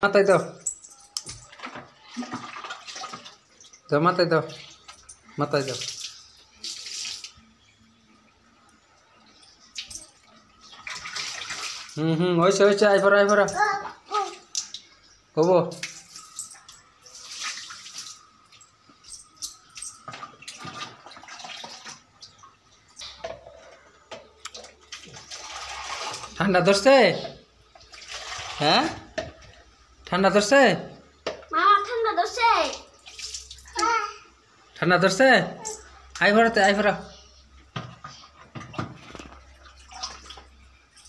মাথায় দাও দাও মাথায় দাও মাথায় দাও হয়েছে হয়েছে আইফরা হবো ঠান্ডা ধরছে হ্যাঁ ঠান্ডা ধরছে মামা ঠান্ডা ধরছে ঠান্ডা ধরছে আইফরা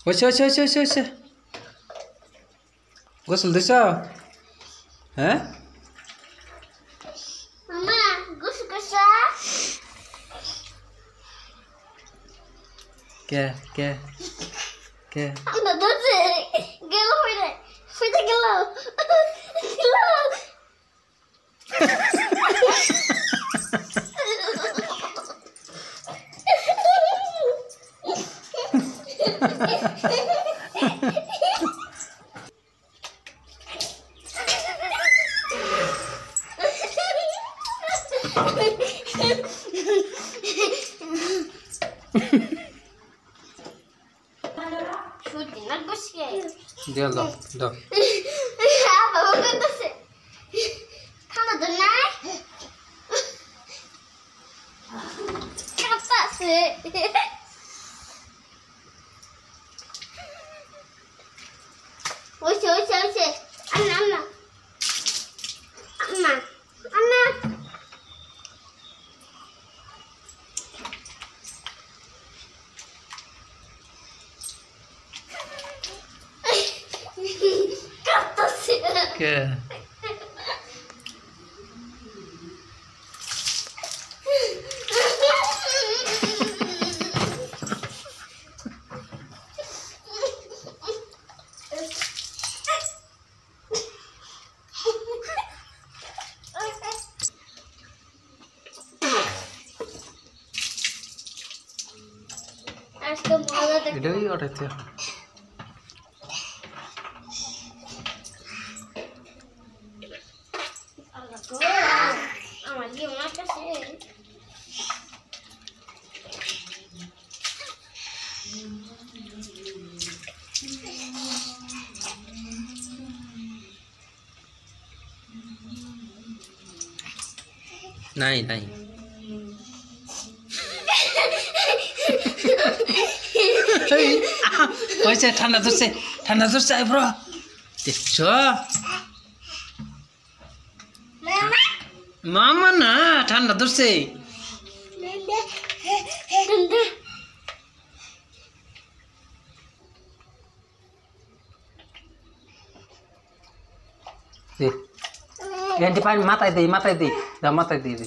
হয়েছে হয়েছে হয়েছে হয়েছে হয়েছে গোসল দিছ হ্যাঁ মামা গোসল করছে কে কে কে ঠান্ডা ধরছে গেল হইতে গেল Shooting, not go scared. দিয়া দাও দাও Baba করতেছে ঠান্ডা তো নাই কাঁপতাছে ওইছে ওইছে ওইছে আন্না আন্না আন্না আন্না কাঁপতাছে কে আজকে মজা দেখতে এটাই ওঠাইতে আমার কি মনে আছে নাই নাই হয়েছে ঠান্ডা ধরছে আইব্রো দেখছ মামা না ঠান্ডা ধরছে পানি মাথায় দিই দাও মাথায় দিয়ে